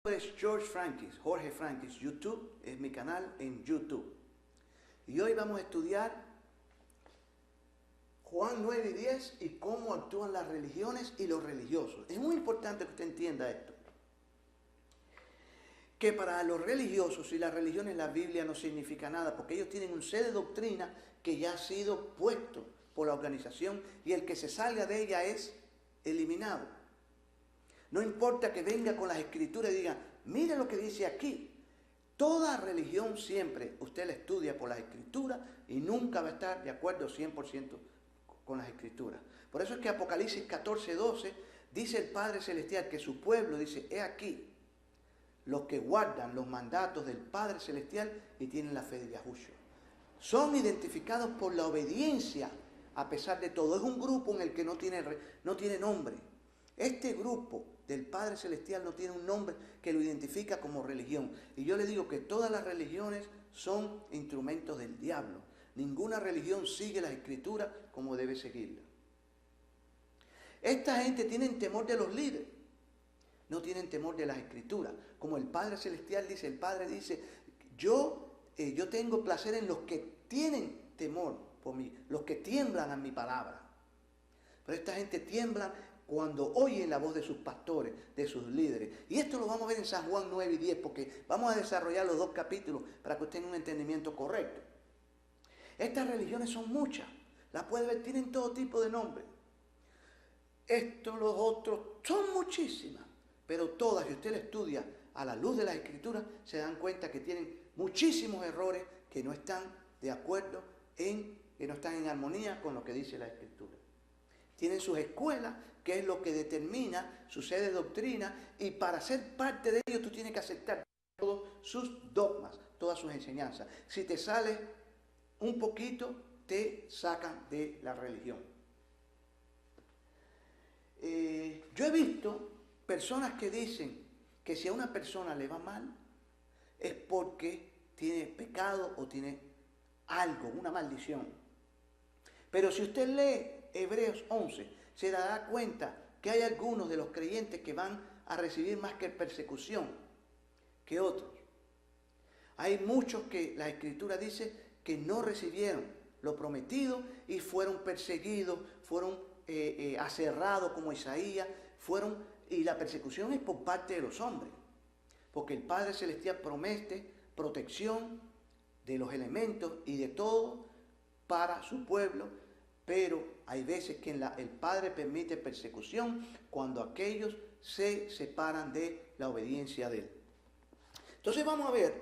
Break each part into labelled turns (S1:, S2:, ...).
S1: Es Jorge Frankis, YouTube es mi canal en YouTube. Y hoy vamos a estudiar Juan 9 y 10 y cómo actúan las religiones y los religiosos. Es muy importante que usted entienda esto. Que para los religiosos y las religiones la Biblia no significa nada, porque ellos tienen un set de doctrina que ya ha sido puesto por la organización y el que se salga de ella es eliminado. No importa que venga con las escrituras y diga, mire lo que dice aquí. Toda religión siempre usted la estudia por las escrituras y nunca va a estar de acuerdo 100% con las escrituras. Por eso es que Apocalipsis 14:12 dice el Padre Celestial que su pueblo, dice, he aquí los que guardan los mandatos del Padre Celestial y tienen la fe de Yahushua. Son identificados por la obediencia a pesar de todo. Es un grupo en el que no tiene nombre. Este grupo del Padre Celestial no tiene un nombre que lo identifica como religión. Y yo le digo que todas las religiones son instrumentos del diablo. Ninguna religión sigue las escrituras como debe seguirlas. Esta gente tiene temor de los líderes. No tienen temor de las escrituras. Como el Padre Celestial dice, el Padre dice, yo tengo placer en los que tienen temor por mí, los que tiemblan a mi palabra. Pero esta gente tiembla cuando oyen la voz de sus pastores, de sus líderes. Y esto lo vamos a ver en San Juan 9 y 10, porque vamos a desarrollar los dos capítulos para que usted tenga un entendimiento correcto. Estas religiones son muchas, las puede ver, tienen todo tipo de nombres. Estos, los otros, son muchísimas, pero todas, si usted las estudia a la luz de las escrituras, se dan cuenta que tienen muchísimos errores que no están de acuerdo que no están en armonía con lo que dice la escritura. Tienen sus escuelas, que es lo que determina su sede de doctrina, y para ser parte de ellos tú tienes que aceptar todos sus dogmas, todas sus enseñanzas. Si te sales un poquito, te sacan de la religión. Yo he visto personas que dicen que si a una persona le va mal, es porque tiene pecado o tiene algo, una maldición. Pero si usted lee Hebreos 11, se dará cuenta que hay algunos de los creyentes que van a recibir más que persecución que otros. Hay muchos que la Escritura dice que no recibieron lo prometido y fueron perseguidos, fueron aserrados como Isaías, y la persecución es por parte de los hombres, porque el Padre Celestial promete protección de los elementos y de todo para su pueblo. Pero hay veces que el Padre permite persecución cuando aquellos se separan de la obediencia de Él. Entonces vamos a ver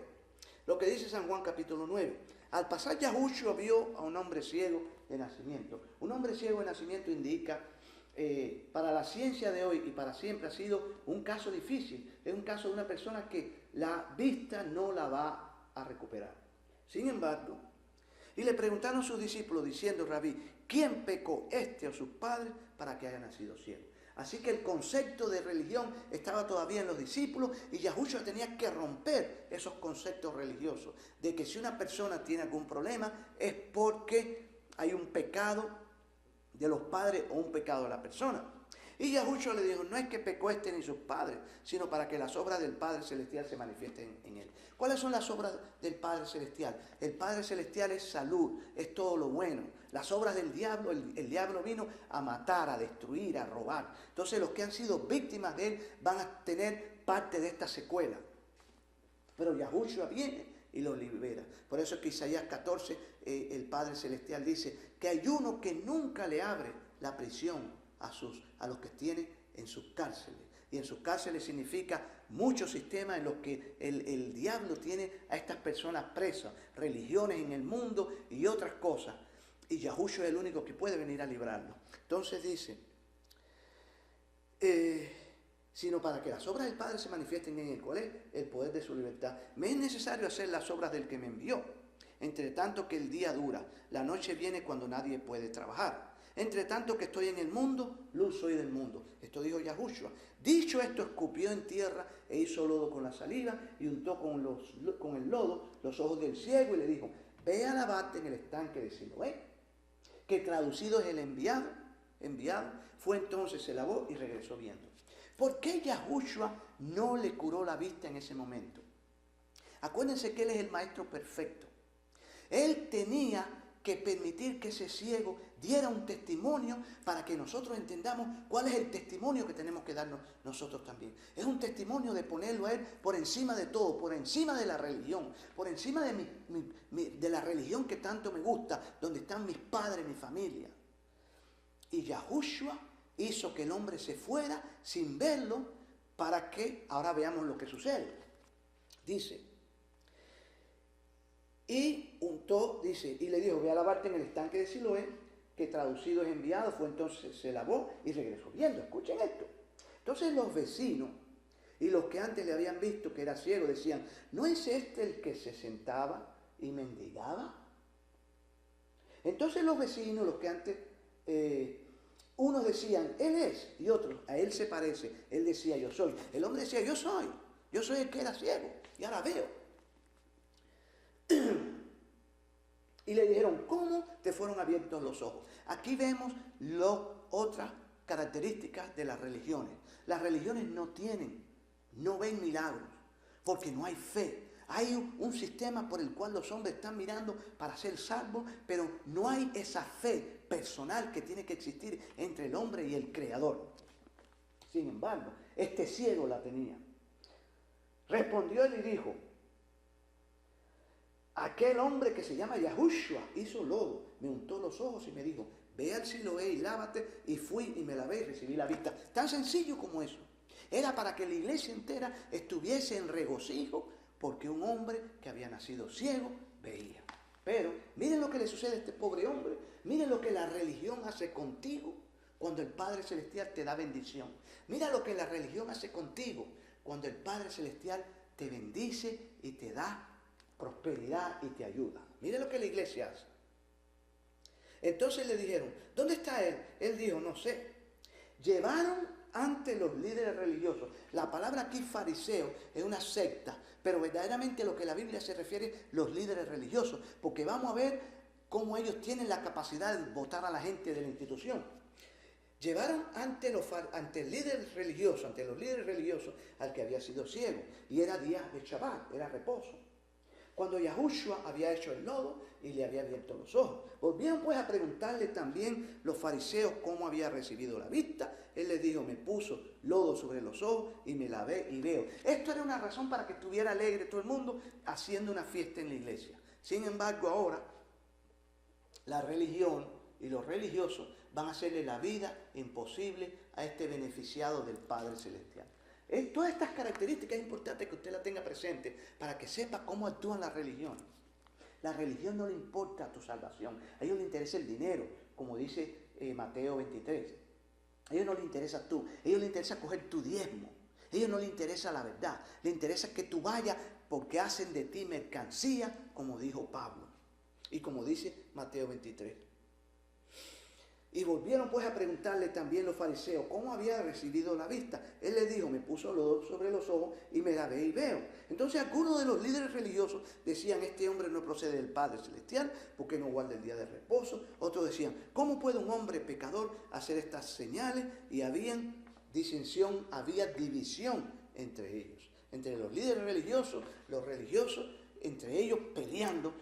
S1: lo que dice San Juan capítulo 9. Al pasar Yahushua vio a un hombre ciego de nacimiento. Un hombre ciego de nacimiento indica, para la ciencia de hoy y para siempre ha sido un caso difícil. Es un caso de una persona que la vista no la va a recuperar. Sin embargo, y le preguntaron sus discípulos diciendo, Rabí, ¿quién pecó, este o sus padres, para que haya nacido ciego? Así que el concepto de religión estaba todavía en los discípulos y Yahushua tenía que romper esos conceptos religiosos de que si una persona tiene algún problema es porque hay un pecado de los padres o un pecado de la persona. Y Yahushua le dijo, no es que pecó este ni sus padres, sino para que las obras del Padre Celestial se manifiesten en él. ¿Cuáles son las obras del Padre Celestial? El Padre Celestial es salud, es todo lo bueno. Las obras del diablo, el diablo vino a matar, a destruir, a robar. Entonces los que han sido víctimas de él van a tener parte de esta secuela. Pero Yahushua viene y los libera. Por eso es que Isaías 14, el Padre Celestial dice que hay uno que nunca le abre la prisión a los que tiene en sus cárceles. Y en sus cárceles significa muchos sistemas en los que el diablo tiene a estas personas presas, religiones en el mundo y otras cosas. Y Yahushua es el único que puede venir a librarlo. Entonces dice, sino para que las obras del Padre se manifiesten en él. ¿Cuál es? El poder de su libertad. Me es necesario hacer las obras del que me envió. Entre tanto que el día dura, la noche viene cuando nadie puede trabajar. Entre tanto que estoy en el mundo, luz soy del mundo. Esto dijo Yahushua. Dicho esto, escupió en tierra e hizo lodo con la saliva y untó con el lodo los ojos del ciego y le dijo, ve a lavarte en el estanque de Siloé, que traducido es el enviado. Fue entonces, se lavó y regresó viendo. ¿Por qué Yahushua no le curó la vista en ese momento? Acuérdense que Él es el maestro perfecto. Él tenía que permitir que ese ciego diera un testimonio para que nosotros entendamos cuál es el testimonio que tenemos que darnos nosotros también. Es un testimonio de ponerlo a Él por encima de todo, por encima de la religión, por encima de la religión que tanto me gusta, donde están mis padres, mi familia. Y Yahushua hizo que el hombre se fuera sin verlo para que ahora veamos lo que sucede. Dice, y untó, dice, y le dijo, ve a lavarte en el estanque de Siloé, que traducido es enviado, fue entonces, se lavó y regresó viendo. Escuchen esto. Entonces los vecinos y los que antes le habían visto que era ciego decían, ¿no es este el que se sentaba y mendigaba? Entonces los vecinos, los que antes, unos decían, él es, y otros, a él se parece. Él decía, yo soy. El hombre decía, yo soy el que era ciego, y ahora veo. Y le dijeron, ¿cómo te fueron abiertos los ojos? Aquí vemos otras características de las religiones. Las religiones no ven milagros, porque no hay fe. Hay un sistema por el cual los hombres están mirando para ser salvos, pero no hay esa fe personal que tiene que existir entre el hombre y el Creador. Sin embargo, este ciego la tenía. Respondió él y dijo, aquel hombre que se llama Yahushua hizo lodo, me untó los ojos y me dijo, ve al Siloé y lávate, y fui y me lavé y recibí la vista. Tan sencillo como eso. Era para que la iglesia entera estuviese en regocijo porque un hombre que había nacido ciego veía. Pero miren lo que le sucede a este pobre hombre, miren lo que la religión hace contigo cuando el Padre Celestial te da bendición. Mira lo que la religión hace contigo cuando el Padre Celestial te bendice y te da prosperidad y te ayuda. Mire lo que la iglesia hace. Entonces le dijeron, ¿dónde está él? Él dijo, no sé. Llevaron ante los líderes religiosos. La palabra aquí fariseo es una secta, pero verdaderamente lo que la Biblia se refiere los líderes religiosos, porque vamos a ver cómo ellos tienen la capacidad de votar a la gente de la institución. Llevaron ante los líderes religiosos, al que había sido ciego, y era día de Shabbat, era reposo. Cuando Yahushua había hecho el lodo y le había abierto los ojos. Volvieron pues a preguntarle también los fariseos cómo había recibido la vista. Él les dijo, me puso lodo sobre los ojos y me lavé y veo. Esto era una razón para que estuviera alegre todo el mundo haciendo una fiesta en la iglesia. Sin embargo, ahora la religión y los religiosos van a hacerle la vida imposible a este beneficiado del Padre Celestial. Todas estas características es importante que usted las tenga presente para que sepa cómo actúan las religiones. La religión no le importa tu salvación, a ellos les interesa el dinero, como dice Mateo 23. A ellos no les interesa tú, a ellos les interesa coger tu diezmo, a ellos no les interesa la verdad, les interesa que tú vayas porque hacen de ti mercancía, como dijo Pablo y como dice Mateo 23. Y volvieron pues a preguntarle también los fariseos cómo había recibido la vista. Él les dijo, me puso lodo sobre los ojos y me lavé y veo. Entonces algunos de los líderes religiosos decían, este hombre no procede del Padre Celestial porque no guarda el día de reposo. Otros decían, ¿cómo puede un hombre pecador hacer estas señales? Y había disensión, había división entre ellos. Entre los líderes religiosos, los religiosos, entre ellos peleando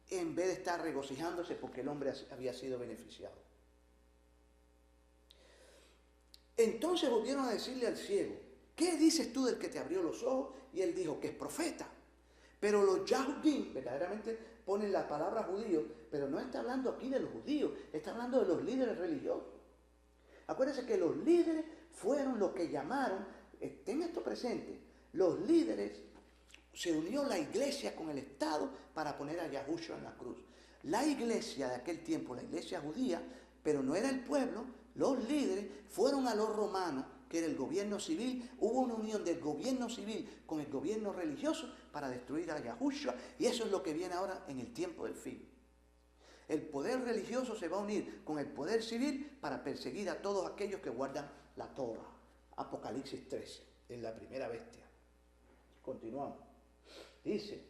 S1: en vez de estar regocijándose porque el hombre había sido beneficiado. Entonces volvieron a decirle al ciego, ¿qué dices tú del que te abrió los ojos? Y él dijo que es profeta. Pero los Yahudim, verdaderamente ponen la palabra judío, pero no está hablando aquí de los judíos, está hablando de los líderes religiosos. Acuérdense que los líderes fueron los que llamaron, ten esto presente, los líderes, se unió la iglesia con el Estado para poner a Yahushua en la cruz. La iglesia de aquel tiempo, la iglesia judía, pero no era el pueblo, los líderes fueron a los romanos, que era el gobierno civil, hubo una unión del gobierno civil con el gobierno religioso para destruir a Yahushua, y eso es lo que viene ahora en el tiempo del fin. El poder religioso se va a unir con el poder civil para perseguir a todos aquellos que guardan la Torah. Apocalipsis 13, es la primera bestia. Continuamos. Dice,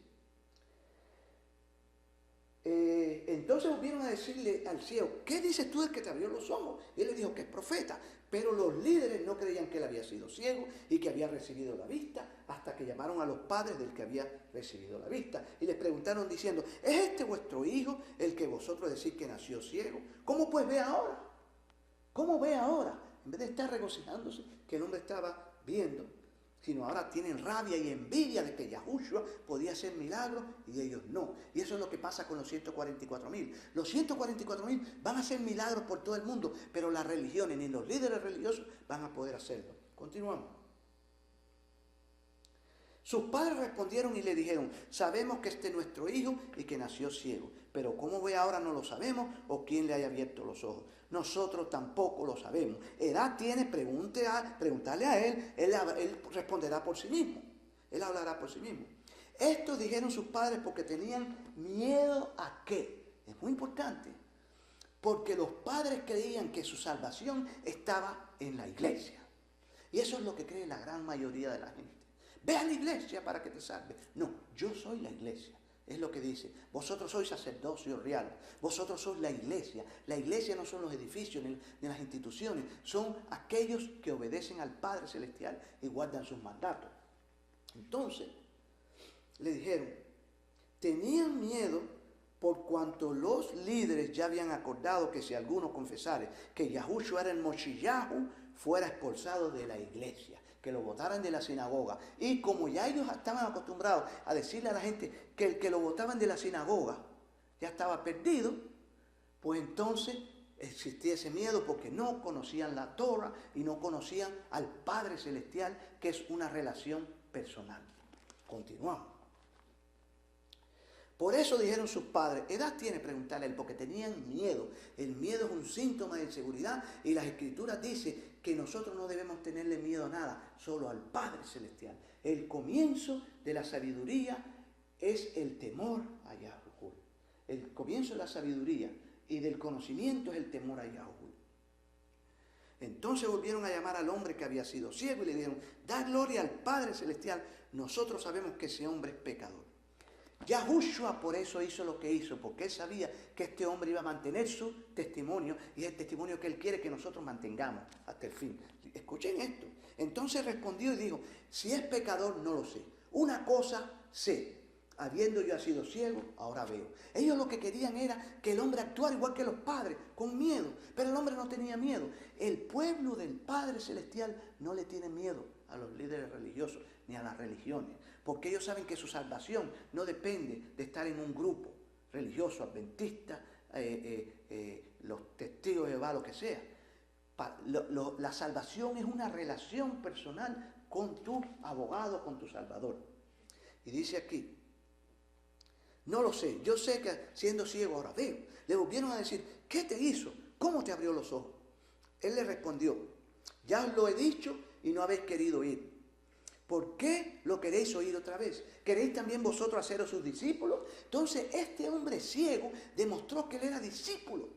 S1: Entonces volvieron a decirle al ciego, ¿qué dices tú del que te abrió los ojos? Y él le dijo que es profeta. Pero los líderes no creían que él había sido ciego y que había recibido la vista, hasta que llamaron a los padres del que había recibido la vista. Y les preguntaron diciendo, ¿es este vuestro hijo el que vosotros decís que nació ciego? ¿Cómo pues ve ahora? ¿Cómo ve ahora? En vez de estar regocijándose que el hombre estaba viendo, sino ahora tienen rabia y envidia de que Yahushua podía hacer milagros y ellos no. Y eso es lo que pasa con los 144.000. Los 144.000 van a hacer milagros por todo el mundo, pero las religiones ni los líderes religiosos van a poder hacerlo. Continuamos. Sus padres respondieron y le dijeron, sabemos que este es nuestro hijo y que nació ciego, pero cómo ve ahora no lo sabemos o quién le haya abierto los ojos. Nosotros tampoco lo sabemos. Edad tiene, preguntarle a él, él responderá por sí mismo. Él hablará por sí mismo. Esto dijeron sus padres porque tenían miedo a qué. Es muy importante. Porque los padres creían que su salvación estaba en la iglesia. Y eso es lo que cree la gran mayoría de la gente. Ve a la iglesia para que te salve. No, yo soy la iglesia. Es lo que dice. Vosotros sois sacerdocio real. Vosotros sois la iglesia. La iglesia no son los edificios ni las instituciones. Son aquellos que obedecen al Padre Celestial y guardan sus mandatos. Entonces, le dijeron, tenían miedo por cuanto los líderes ya habían acordado que si alguno confesare que Yahushua era el Moshiach, fuera expulsado de la iglesia, que lo botaran de la sinagoga. Y como ya ellos estaban acostumbrados a decirle a la gente que el que lo botaban de la sinagoga ya estaba perdido, pues entonces existía ese miedo porque no conocían la Torah y no conocían al Padre Celestial, que es una relación personal. Continuamos. Por eso dijeron sus padres, edad tiene, preguntarle a él, porque tenían miedo. El miedo es un síntoma de inseguridad y las Escrituras dicen que nosotros no debemos tenerle miedo a nada, solo al Padre Celestial. El comienzo de la sabiduría es el temor a Yahuwah. El comienzo de la sabiduría y del conocimiento es el temor a Yahuwah. Entonces volvieron a llamar al hombre que había sido ciego y le dijeron, da gloria al Padre Celestial, nosotros sabemos que ese hombre es pecador. Yahushua por eso hizo lo que hizo, porque él sabía que este hombre iba a mantener su testimonio y es el testimonio que él quiere que nosotros mantengamos hasta el fin. Escuchen esto. Entonces respondió y dijo, si es pecador no lo sé. Una cosa sé, habiendo yo sido ciego, ahora veo. Ellos lo que querían era que el hombre actuara igual que los padres, con miedo, pero el hombre no tenía miedo. El pueblo del Padre Celestial no le tiene miedo a los líderes religiosos ni a las religiones, porque ellos saben que su salvación no depende de estar en un grupo religioso, adventista, los testigos de Jehová, lo que sea. La salvación es una relación personal con tu abogado, con tu Salvador. Y dice aquí, no lo sé, yo sé que siendo ciego ahora veo. Le volvieron a decir, ¿qué te hizo? ¿Cómo te abrió los ojos? Él le respondió, ya os lo he dicho y no habéis querido oír. ¿Por qué lo queréis oír otra vez? ¿Queréis también vosotros haceros sus discípulos? Entonces este hombre ciego demostró que él era discípulo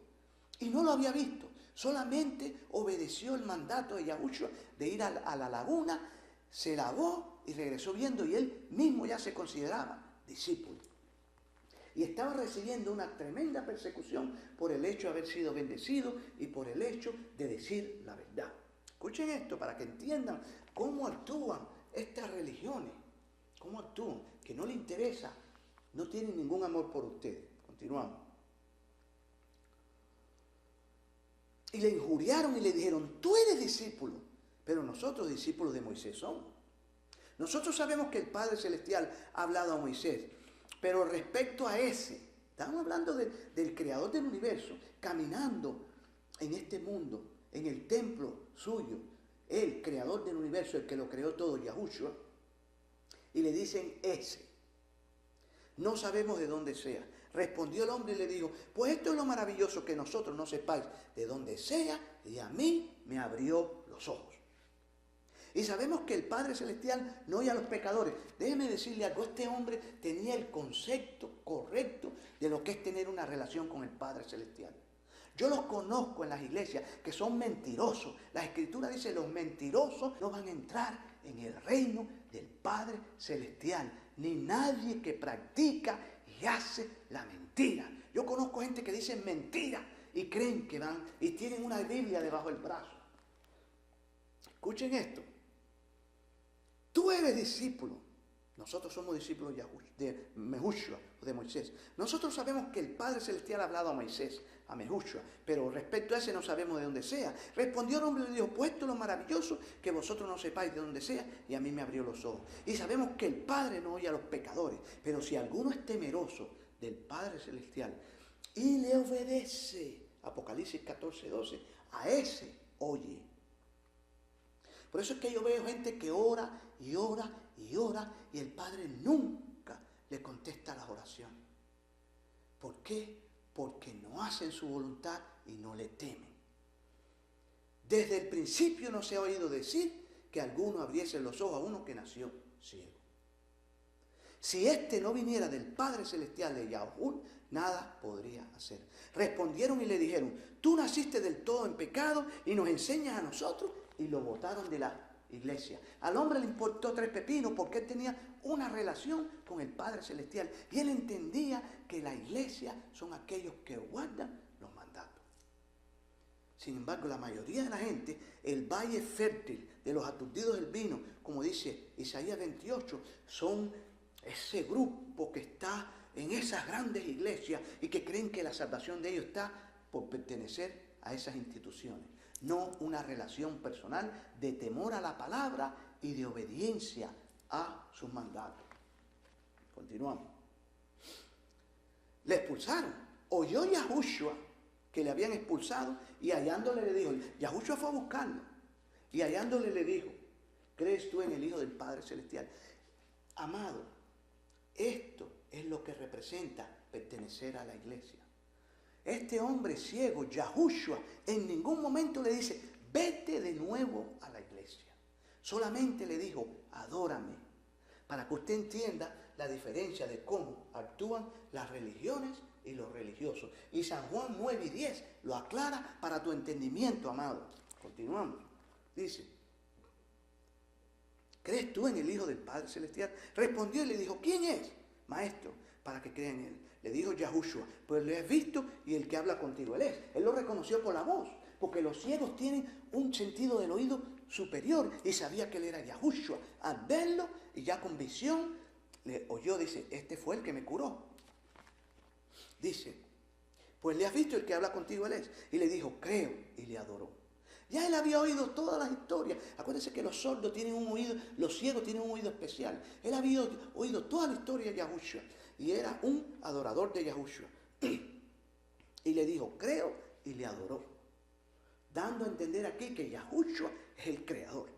S1: y no lo había visto. Solamente obedeció el mandato de Yahushua de ir a la laguna, se lavó y regresó viendo y él mismo ya se consideraba discípulo. Y estaba recibiendo una tremenda persecución por el hecho de haber sido bendecido y por el hecho de decir la verdad. Escuchen esto para que entiendan cómo actúan estas religiones, cómo actúan, que no les interesa, no tienen ningún amor por ustedes. Continuamos. Y le injuriaron y le dijeron, tú eres discípulo, pero nosotros discípulos de Moisés somos. Nosotros sabemos que el Padre Celestial ha hablado a Moisés, pero respecto a ese, estamos hablando del creador del universo, caminando en este mundo, en el templo suyo, el creador del universo, el que lo creó todo, Yahushua, y le dicen ese. No sabemos de dónde sea. Respondió el hombre y le dijo, pues esto es lo maravilloso, que nosotros no sepáis de dónde sea, y a mí me abrió los ojos. Y sabemos que el Padre Celestial no oye a los pecadores. Déjeme decirle algo, este hombre tenía el concepto correcto de lo que es tener una relación con el Padre Celestial. Yo los conozco en las iglesias que son mentirosos. La Escritura dice, los mentirosos no van a entrar en el reino del Padre Celestial, ni nadie que practica y hace la mentira. Yo conozco gente que dice mentira y creen que van y tienen una Biblia debajo del brazo. Escuchen esto. Tú eres discípulo. Nosotros somos discípulos de Mehushua, o de Moisés. Nosotros sabemos que el Padre Celestial ha hablado a Moisés, a Mehushua, pero respecto a ese no sabemos de dónde sea. Respondió el hombre y dijo, puesto lo maravilloso que vosotros no sepáis de dónde sea, y a mí me abrió los ojos. Y sabemos que el Padre no oye a los pecadores, pero si alguno es temeroso del Padre Celestial y le obedece, Apocalipsis 14:12, a ese oye. Por eso es que yo veo gente que ora y ora y ora y el Padre nunca le contesta las oraciones. ¿Por qué? Porque no hacen su voluntad y no le temen. Desde el principio no se ha oído decir que alguno abriese los ojos a uno que nació ciego. Si éste no viniera del Padre Celestial de Yahuwah, nada podría hacer. Respondieron y le dijeron, tú naciste del todo en pecado y nos enseñas a nosotros, y lo botaron de la iglesia. Al hombre le importó 3 pepinos porque él tenía una relación con el Padre Celestial y él entendía que la iglesia son aquellos que guardan los mandatos. Sin embargo, la mayoría de la gente, el valle fértil de los aturdidos del vino, como dice Isaías 28, son ese grupo que está en esas grandes iglesias y que creen que la salvación de ellos está por pertenecer a esas instituciones. No una relación personal de temor a la palabra y de obediencia a sus mandatos. Continuamos. Le expulsaron. Oyó Yahushua que le habían expulsado y hallándole le dijo, Yahushua fue a buscarlo y hallándole le dijo, ¿crees tú en el Hijo del Padre Celestial? Amado, esto es lo que representa pertenecer a la iglesia. Este hombre ciego, Yahushua, en ningún momento le dice, vete de nuevo a la iglesia. Solamente le dijo, adórame, para que usted entienda la diferencia de cómo actúan las religiones y los religiosos. Y San Juan 9:10 lo aclara para tu entendimiento, amado. Continuamos. Dice, ¿crees tú en el Hijo del Padre Celestial? Respondió y le dijo, ¿quién es, maestro, para que crea en él? Le dijo Yahushua, pues lo has visto y el que habla contigo él es. Él lo reconoció por la voz, porque los ciegos tienen un sentido del oído superior y sabía que él era Yahushua. Al verlo y ya con visión, le oyó, dice, este fue el que me curó. Dice, pues le has visto el que habla contigo él es. Y le dijo, creo, y le adoró. Ya él había oído todas las historias. Acuérdense que los sordos tienen un oído, los ciegos tienen un oído especial. Él había oído toda la historia de Yahushua. Y era un adorador de Yahushua. Y le dijo, creo, y le adoró. Dando a entender aquí que Yahushua es el creador.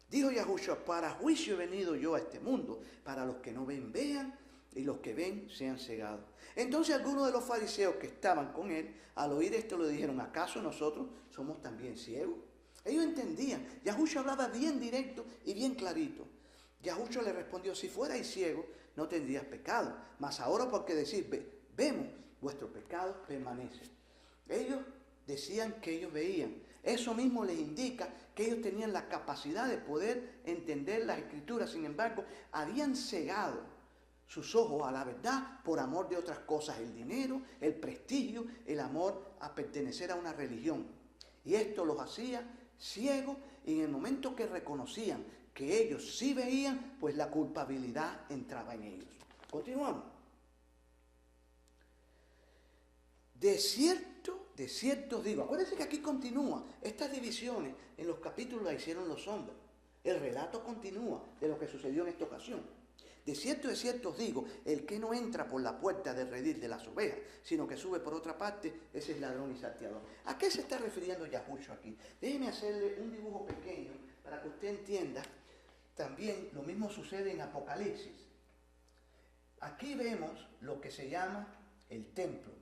S1: Dijo Yahushua, para juicio he venido yo a este mundo. Para los que no ven, vean, y los que ven, sean cegados. Entonces algunos de los fariseos que estaban con él, al oír esto, le dijeron, ¿acaso nosotros somos también ciegos? Ellos entendían. Yahushua hablaba bien directo y bien clarito. Yahushua le respondió, si fuerais ciegos, no tendrías pecado. Mas ahora porque decís, vemos, vuestros pecados permanecen. Ellos decían que ellos veían. Eso mismo les indica que ellos tenían la capacidad de poder entender las Escrituras. Sin embargo, habían cegado sus ojos a la verdad por amor de otras cosas, el dinero, el prestigio, el amor a pertenecer a una religión. Y esto los hacía ciegos y en el momento que reconocían que ellos sí veían, pues la culpabilidad entraba en ellos. Continuamos. De cierto os digo, acuérdense que aquí continúa, estas divisiones en los capítulos las hicieron los hombres. El relato continúa de lo que sucedió en esta ocasión. De cierto os digo, el que no entra por la puerta del redil de las ovejas, sino que sube por otra parte, ese es ladrón y salteador. ¿A qué se está refiriendo Yahushua aquí? Déjeme hacerle un dibujo pequeño para que usted entienda. También lo mismo sucede en Apocalipsis. Aquí vemos lo que se llama el templo.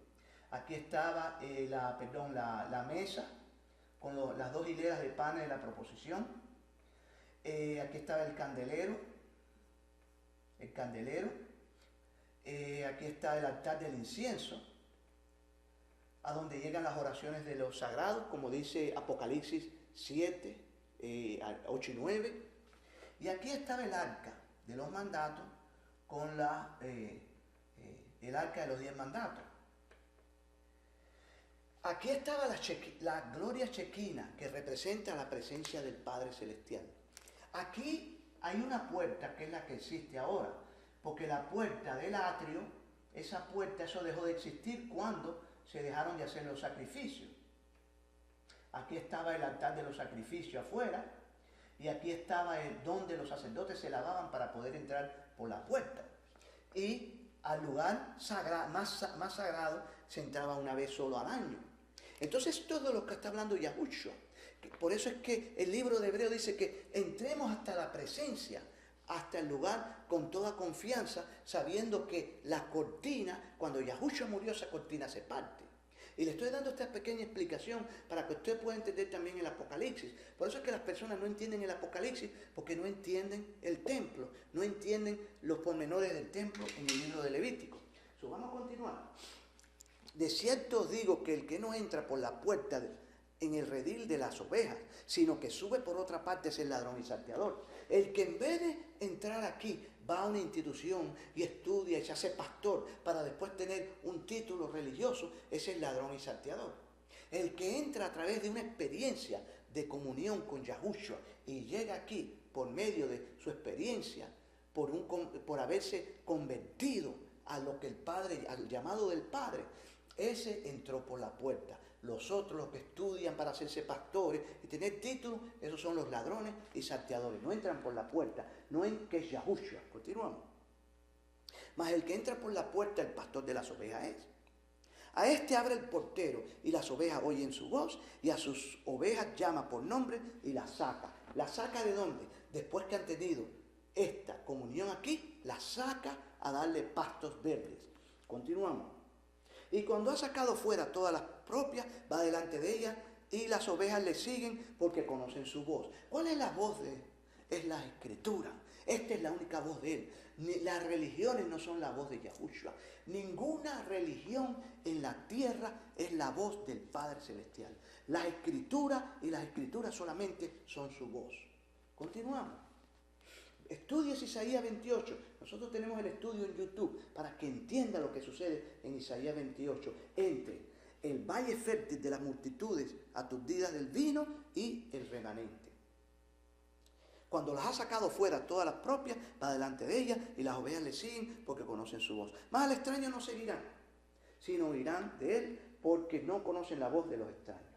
S1: Aquí estaba la mesa con las 2 hileras de panes de la proposición. Aquí estaba el candelero. Aquí está el altar del incienso, a donde llegan las oraciones de los sagrados, como dice Apocalipsis 7, 8 y 9. Y aquí estaba el arca de los mandatos con el arca de los 10 mandatos. Aquí estaba la gloria chequina que representa la presencia del Padre Celestial. Aquí hay una puerta que es la que existe ahora, porque la puerta del atrio, esa puerta, eso dejó de existir cuando se dejaron de hacer los sacrificios. Aquí estaba el altar de los sacrificios afuera, y aquí estaba donde los sacerdotes se lavaban para poder entrar por la puerta. Y al lugar más sagrado se entraba una vez solo al año. Entonces todo lo que está hablando Yahushua. Por eso es que el libro de Hebreo dice que entremos hasta la presencia, hasta el lugar con toda confianza, sabiendo que la cortina, cuando Yahushua murió, esa cortina se parte. Y le estoy dando esta pequeña explicación para que usted pueda entender también el Apocalipsis. Por eso es que las personas no entienden el Apocalipsis, porque no entienden el templo, no entienden los pormenores del templo en el libro de Levítico. Vamos a continuar. De cierto os digo que el que no entra por la puerta en el redil de las ovejas, sino que sube por otra parte es el ladrón y salteador. El que en vez de entrar aquí va a una institución y estudia y se hace pastor para después tener un título religioso, ese es el ladrón y salteador. El que entra a través de una experiencia de comunión con Yahushua y llega aquí por medio de su experiencia, por haberse convertido a lo que el Padre, al llamado del Padre, ese entró por la puerta. Los otros, los que estudian para hacerse pastores y tener títulos, esos son los ladrones y salteadores. No entran por la puerta, no en que es Yahushua. Continuamos. Mas el que entra por la puerta, el pastor de las ovejas es. A este abre el portero y las ovejas oyen su voz y a sus ovejas llama por nombre y las saca. ¿La saca de dónde? Después que han tenido esta comunión aquí, la saca a darle pastos verdes. Continuamos. Y cuando ha sacado fuera todas las propias, va delante de ellas y las ovejas le siguen porque conocen su voz. ¿Cuál es la voz de él? Es la Escritura. Esta es la única voz de él. Las religiones no son la voz de Yahushua. Ninguna religión en la tierra es la voz del Padre Celestial. La Escritura y las Escrituras solamente son su voz. Continuamos. Estudies Isaías 28. Nosotros tenemos el estudio en YouTube para que entienda lo que sucede en Isaías 28. Entre el valle fértil de las multitudes aturdidas del vino y el remanente. Cuando las ha sacado fuera todas las propias, va delante de ellas y las ovejas le siguen porque conocen su voz. Mas al extraño no seguirán, sino oirán de él porque no conocen la voz de los extraños.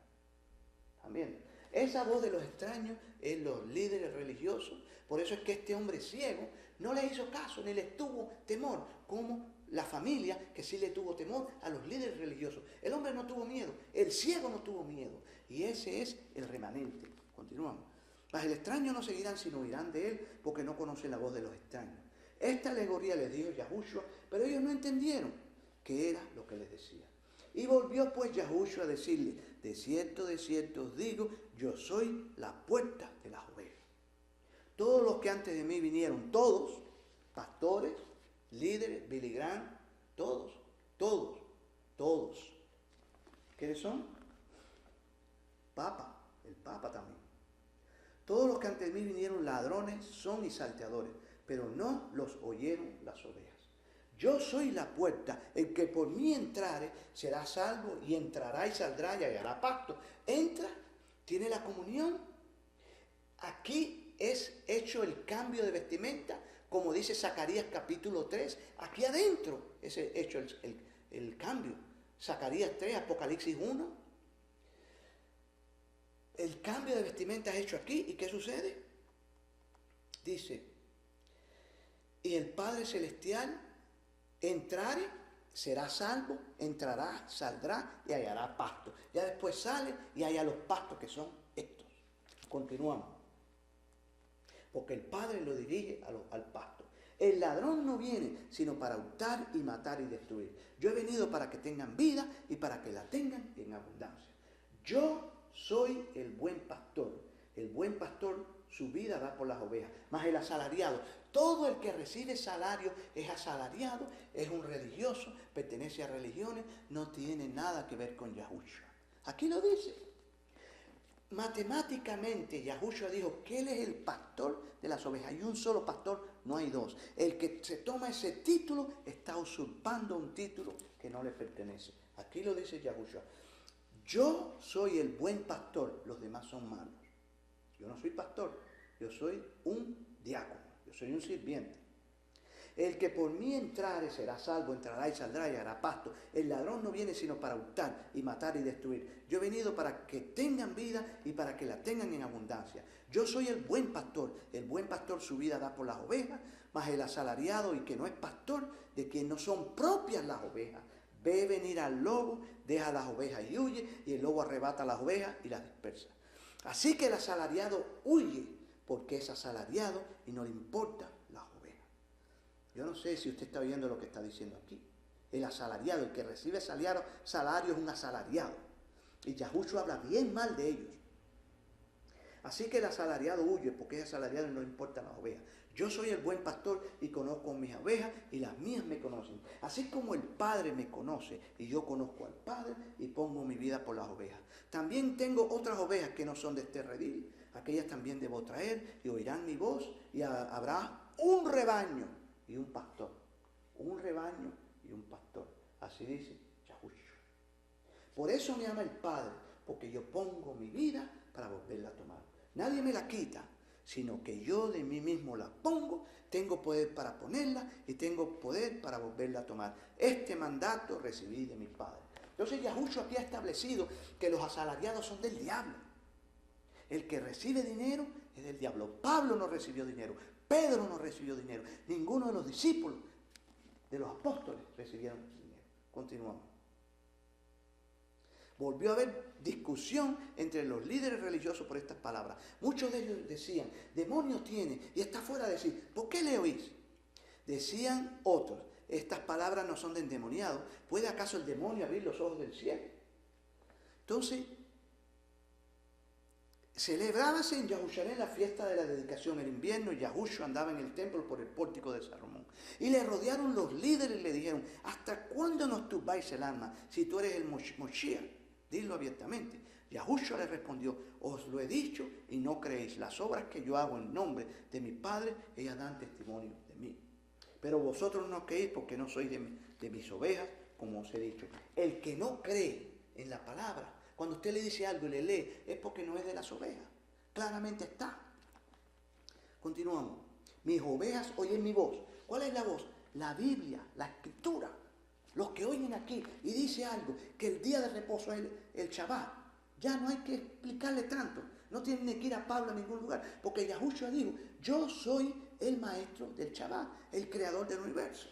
S1: También. Esa voz de los extraños es los líderes religiosos. Por eso es que este hombre ciego no le hizo caso ni le tuvo temor, como la familia que sí le tuvo temor a los líderes religiosos. El hombre no tuvo miedo, el ciego no tuvo miedo. Y ese es el remanente. Continuamos. Mas el extraño no seguirán, sino oirán de él, porque no conocen la voz de los extraños. Esta alegoría les dijo Yahushua, pero ellos no entendieron qué era lo que les decía. Y volvió pues Yahushua a decirle, de cierto os digo, yo soy la puerta de las ovejas. Todos los que antes de mí vinieron, todos, pastores, líderes, Billy Graham, todos. ¿Quiénes son? Papa, el Papa también. Todos los que antes de mí vinieron ladrones son y salteadores, pero no los oyeron las ovejas. Yo soy la puerta, el que por mí entrare será salvo y entrará y saldrá y hallará pasto. Entra, tiene la comunión. Aquí es hecho el cambio de vestimenta, como dice Zacarías capítulo 3. Aquí adentro es hecho el cambio. Zacarías 3, Apocalipsis 1. El cambio de vestimenta es hecho aquí. ¿Y qué sucede? Dice, y el Padre Celestial entrare, será salvo, entrará, saldrá y hallará pasto. Ya después sale y halla los pastos que son estos. Continuamos. Porque el Padre lo dirige al pasto. El ladrón no viene sino para hurtar y matar y destruir. Yo he venido para que tengan vida y para que la tengan en abundancia. Yo soy el buen pastor. El buen pastor su vida da por las ovejas. Mas el asalariado, todo el que recibe salario es asalariado, es un religioso, pertenece a religiones, no tiene nada que ver con Yahushua. Aquí lo dice. Matemáticamente Yahushua dijo que él es el pastor de las ovejas. Hay un solo pastor no hay dos. El que se toma ese título está usurpando un título que no le pertenece. Aquí lo dice Yahushua. Yo soy el buen pastor, los demás son malos. Yo no soy pastor, yo soy un diácono, yo soy un sirviente. El que por mí entrare será salvo, entrará y saldrá y hará pasto. El ladrón no viene sino para hurtar y matar y destruir. Yo he venido para que tengan vida y para que la tengan en abundancia. Yo soy el buen pastor su vida da por las ovejas, mas el asalariado y que no es pastor, de quien no son propias las ovejas, ve venir al lobo, deja las ovejas y huye, y el lobo arrebata las ovejas y las dispersa. Así que el asalariado huye, porque es asalariado y no le importa las ovejas. Yo no sé si usted está viendo lo que está diciendo aquí. El asalariado, el que recibe salario es un asalariado. Y Yahushua habla bien mal de ellos. Así que el asalariado huye porque es asalariado y no le importan las ovejas. Yo soy el buen pastor y conozco mis ovejas y las mías me conocen. Así como el Padre me conoce y yo conozco al Padre y pongo mi vida por las ovejas. También tengo otras ovejas que no son de este redil. Aquellas también debo traer y oirán mi voz y habrá un rebaño y un pastor. Un rebaño y un pastor. Así dice Yahushua. Por eso me ama el Padre, porque yo pongo mi vida para volverla a tomar. Nadie me la quita, sino que yo de mí mismo la pongo, tengo poder para ponerla y tengo poder para volverla a tomar. Este mandato recibí de mi Padre. Entonces Yahushua aquí ha establecido que los asalariados son del diablo. El que recibe dinero es del diablo. Pablo no recibió dinero, Pedro no recibió dinero, ninguno de los discípulos de los apóstoles recibieron dinero. Continuamos. Volvió a haber discusión entre los líderes religiosos por estas palabras. Muchos de ellos decían, demonio tiene y está fuera de sí. ¿Por qué le oís? Decían otros, estas palabras no son de endemoniado. ¿Puede acaso el demonio abrir los ojos del cielo? Entonces, celebrábase en Jerusalén la fiesta de la dedicación. En invierno, Yahushua andaba en el templo por el pórtico de Salomón. Y le rodearon los líderes y le dijeron, ¿hasta cuándo nos turbáis el alma si tú eres el Moshiach? Dilo abiertamente. Yahushua le respondió, os lo he dicho y no creéis. Las obras que yo hago en nombre de mi Padre, ellas dan testimonio de mí. Pero vosotros no creéis porque no sois de mis ovejas, como os he dicho. El que no cree en la palabra, cuando usted le dice algo y le lee, es porque no es de las ovejas. Claramente está. Continuamos. Mis ovejas oyen mi voz. ¿Cuál es la voz? La Biblia, la Escritura. Los que oyen aquí y dice algo, que el día de reposo es el Shabbat. Ya no hay que explicarle tanto. No tienen que ir a Pablo a ningún lugar. Porque Yahushua dijo, yo soy el maestro del Shabbat, el creador del universo.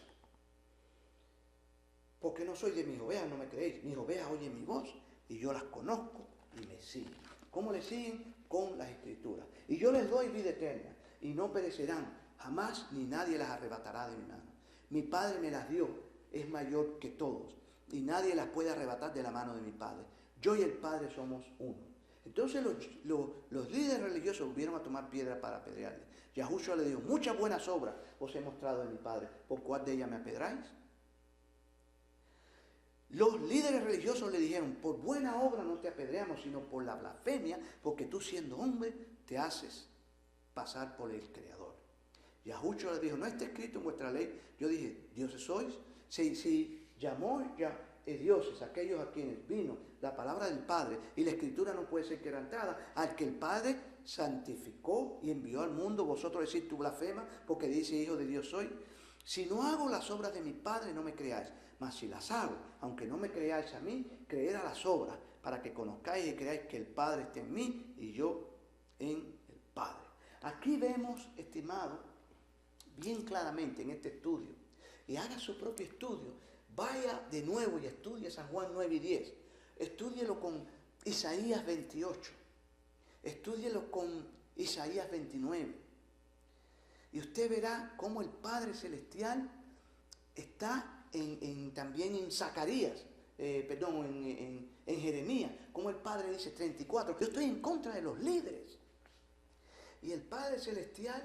S1: Porque no soy de mis ovejas, no me creéis. Mis ovejas oyen mi voz y yo las conozco y me siguen. ¿Cómo le siguen? Con las Escrituras. Y yo les doy vida eterna y no perecerán jamás, ni nadie las arrebatará de mi mano. Mi Padre me las dio, es mayor que todos y nadie las puede arrebatar de la mano de mi Padre. Yo y el Padre somos uno. Entonces los líderes religiosos volvieron a tomar piedra para apedrearle. Yahushua le dijo, muchas buenas obras os he mostrado de mi Padre, ¿por cuál de ellas me apedráis? Los líderes religiosos le dijeron, por buena obra no te apedreamos, sino por la blasfemia, porque tú siendo hombre te haces pasar por el Creador. Yahushua le dijo, no está escrito en vuestra ley. Yo dije, dioses sois. Si llamó ya dioses aquellos a quienes vino la palabra del Padre y la Escritura no puede ser quebrantada, al que el Padre santificó y envió al mundo, vosotros decís tú blasfemas porque dice hijo de Dios soy. Si no hago las obras de mi Padre no me creáis, mas si las hago, aunque no me creáis a mí, creed a las obras para que conozcáis y creáis que el Padre está en mí y yo en el Padre. Aquí vemos, estimado, bien claramente en este estudio, y haga su propio estudio, vaya de nuevo y estudie San Juan 9 y 10, estúdielo con Isaías 28, estúdielo con Isaías 29, y usted verá cómo el Padre Celestial está también en Zacarías, en Jeremías, como el Padre dice 34, yo estoy en contra de los líderes, y el Padre Celestial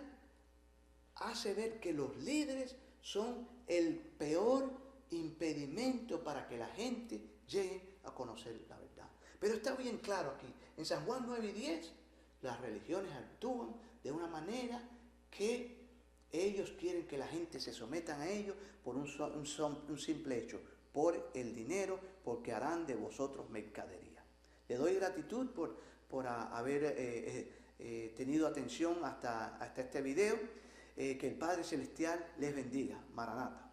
S1: hace ver que los líderes son el peor impedimento para que la gente llegue a conocer la verdad. Pero está bien claro aquí, en San Juan 9 y 10, las religiones actúan de una manera que Ellos quieren que la gente se sometan a ellos por un simple hecho, por el dinero, porque harán de vosotros mercadería. Le doy gratitud por haber tenido atención hasta este video. Que el Padre Celestial les bendiga. Maranata.